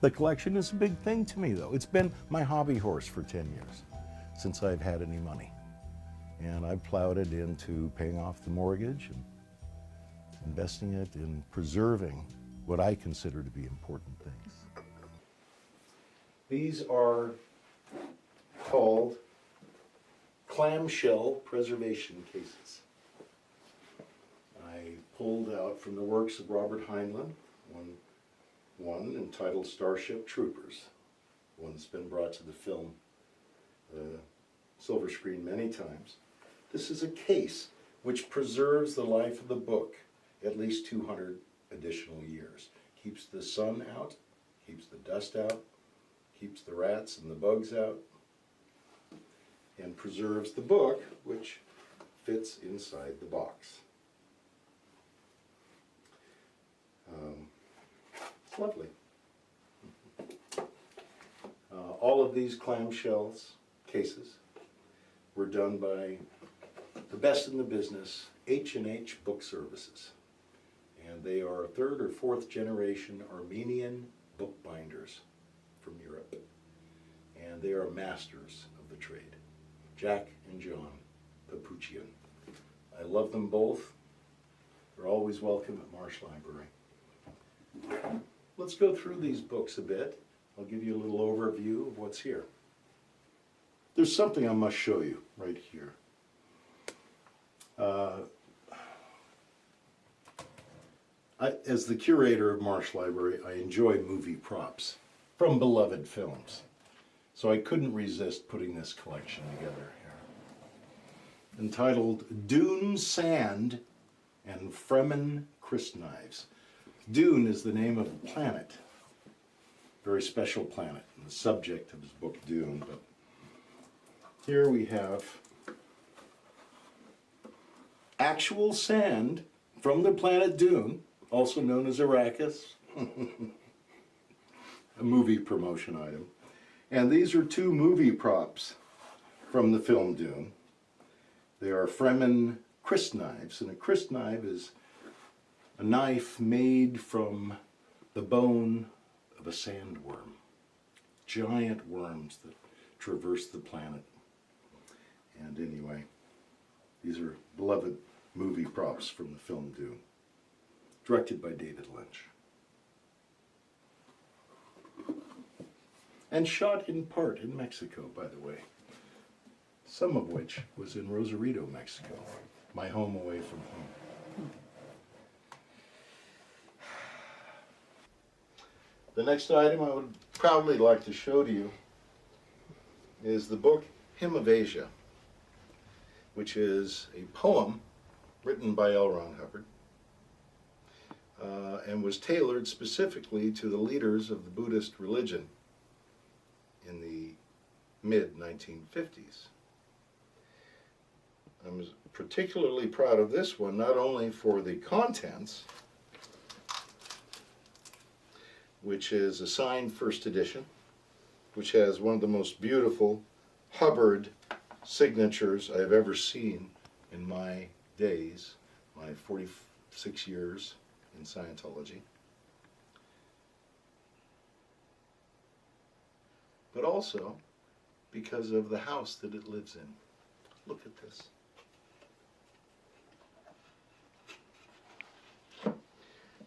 The collection is a big thing to me, though. It's been my hobby horse for 10 years, since I've had any money. And I've plowed it into paying off the mortgage and investing it in preserving what I consider to be important things. These are called clamshell preservation cases. I pulled out from the works of Robert Heinlein, one entitled Starship Troopers, one that's been brought to the film silver screen many times. This is a case which preserves the life of the book at least 200 additional years. Keeps the sun out, keeps the dust out, keeps the rats and the bugs out, and preserves the book, which fits inside the box. It's lovely. All of these clamshells cases were done by the best in the business, H&H Bookservices. And they are third or fourth generation Armenian bookbinders from Europe. And they are masters of the trade. Jack and John Papuchyan. I love them both. They're always welcome at Marsh Library. Let's go through these books a bit. I'll give you a little overview of what's here. There's something I must show you right here. As the curator of Marsh Library, I enjoy movie props from beloved films. So I couldn't resist putting this collection together here. Entitled Dune Sand and Fremen Crysknives. Dune is the name of a planet, very special planet, and the subject of his book Dune. But here we have actual sand from the planet Dune, also known as Arrakis, a movie promotion item. And these are two movie props from the film Dune. They are Fremen crysknives, and a crysknife is a knife made from the bone of a sandworm. Giant worms that traverse the planet. And anyway, these are beloved movie props from the film Dune, directed by David Lynch. And shot in part in Mexico, by the way. Some of which was in Rosarito, Mexico, my home away from home. The next item I would proudly like to show to you is the book Hymn of Asia, which is a poem written by L. Ron Hubbard and was tailored specifically to the leaders of the Buddhist religion in the mid-1950s. I'm particularly proud of this one, not only for the contents, which is a signed first edition, which has one of the most beautiful Hubbard signatures I've ever seen in my days, my 46 years in Scientology. But also because of the house that it lives in. Look at this.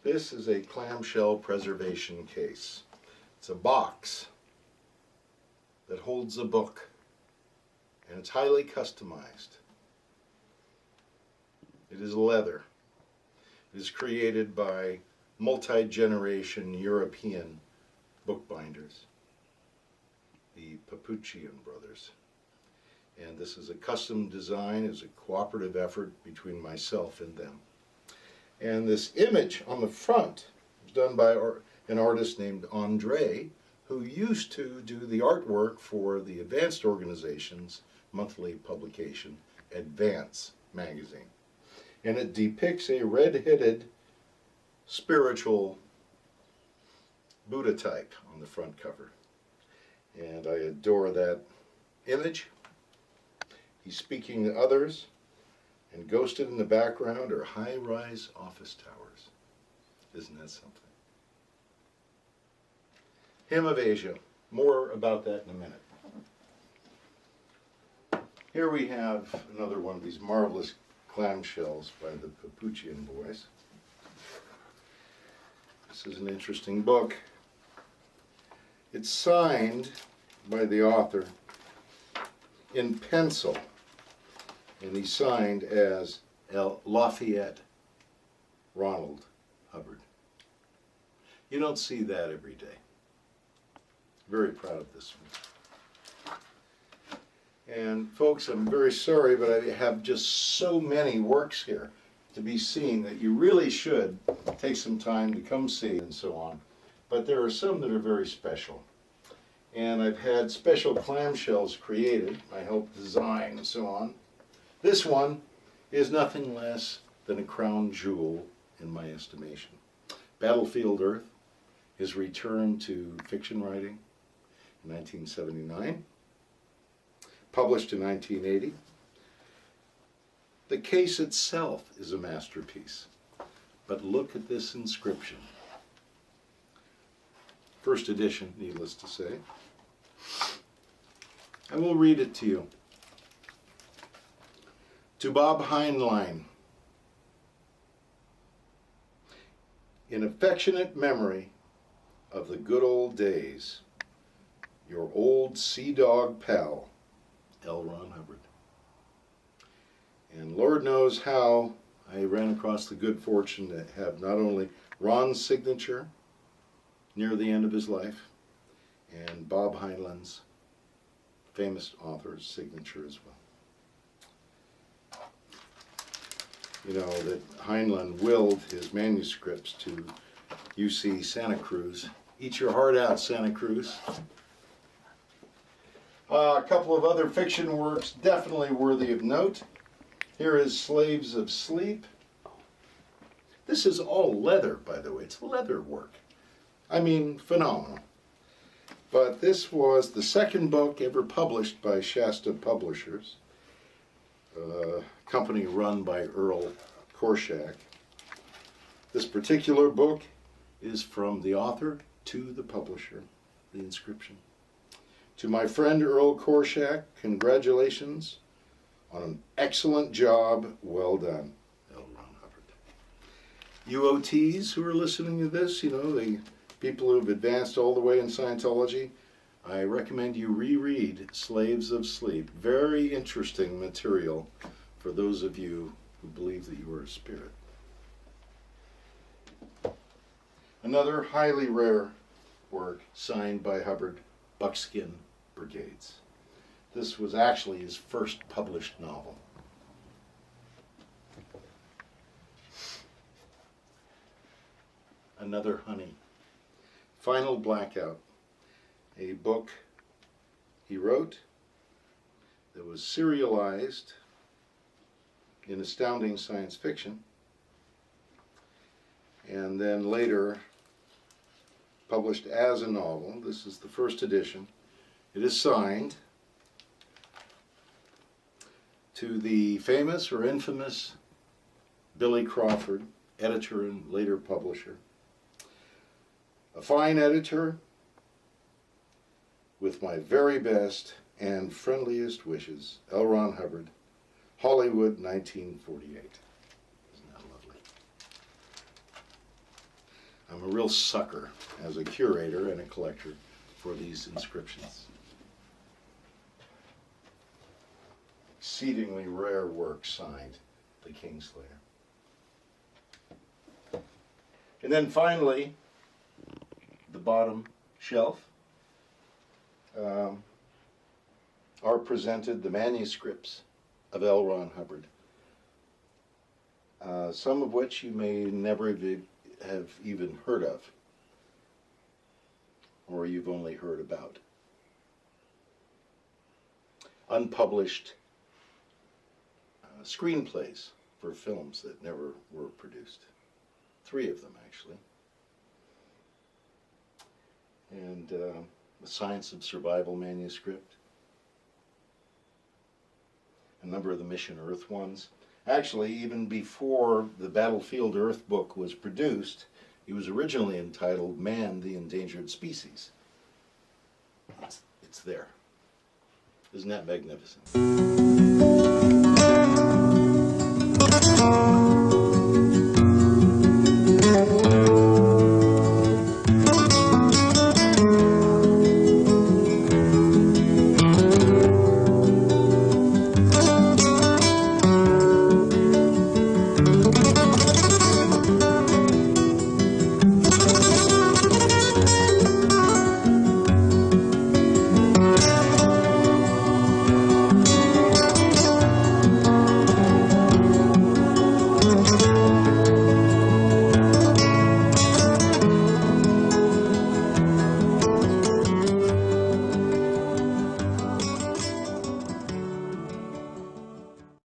This is a clamshell preservation case. It's a box that holds a book, and it's highly customized. It is leather. It is created by multi-generation European bookbinders, the Papuchyan brothers. And this is a custom design, is a cooperative effort between myself and them. And this image on the front was done by an artist named Andre, who used to do the artwork for the Advanced Organization's monthly publication, Advance magazine. And it depicts a red-headed spiritual Buddha type on the front cover. And I adore that image. He's speaking to others, and ghosted in the background are high-rise office towers. Isn't that something? Hymn of Asia. More about that in a minute. Here we have another one of these marvelous clamshells by the Papuchyan boys. This is an interesting book. It's signed by the author in pencil, and he's signed as Lafayette Ronald Hubbard. You don't see that every day. Very proud of this one. And folks, I'm very sorry, but I have just so many works here to be seen that you really should take some time to come see and so on. But there are some that are very special. And I've had special clamshells created. I helped design and so on. This one is nothing less than a crown jewel in my estimation. Battlefield Earth, his return to fiction writing in 1979. Published in 1980. The case itself is a masterpiece, but look at this inscription. First edition, needless to say. I will read it to you. To Bob Heinlein, in affectionate memory of the good old days, your old sea dog pal, L. Ron Hubbard. And Lord knows how I ran across the good fortune to have not only Ron's signature near the end of his life, and Bob Heinlein's famous author's signature as well. You know that Heinlein willed his manuscripts to UC Santa Cruz. Eat your heart out, Santa Cruz. A couple of other fiction works definitely worthy of note. Here is Slaves of Sleep. This is all leather, by the way. It's leather work. I mean, phenomenal. But this was the second book ever published by Shasta Publishers, a company run by Earl Korshak. This particular book is from the author to the publisher, the inscription. To my friend Earl Korshak, congratulations on an excellent job. Well done, L. Ron Hubbard. UOTs who are listening to this, you know, the people who have advanced all the way in Scientology, I recommend you reread Slaves of Sleep. Very interesting material for those of you who believe that you are a spirit. Another highly rare work signed by Hubbard, Buckskin Brigades. This was actually his first published novel. Another Honey. Final Blackout, a book he wrote that was serialized in Astounding Science Fiction, and then later published as a novel. This is the first edition. It is signed to the famous or infamous Billy Crawford, editor and later publisher. A fine editor with my very best and friendliest wishes, L. Ron Hubbard, Hollywood, 1948. Isn't that lovely? I'm a real sucker as a curator and a collector for these inscriptions. Exceedingly rare work signed, the Kingslayer. And then finally, the bottom shelf are presented the manuscripts of L. Ron Hubbard, some of which you may never have even heard of, or you've only heard about. Unpublished screenplays for films that never were produced. 3 of them, actually. And the Science of Survival manuscript. A number of the Mission Earth ones. Actually, even before the Battlefield Earth book was produced, it was originally entitled Man, the Endangered Species. It's there. Isn't that magnificent?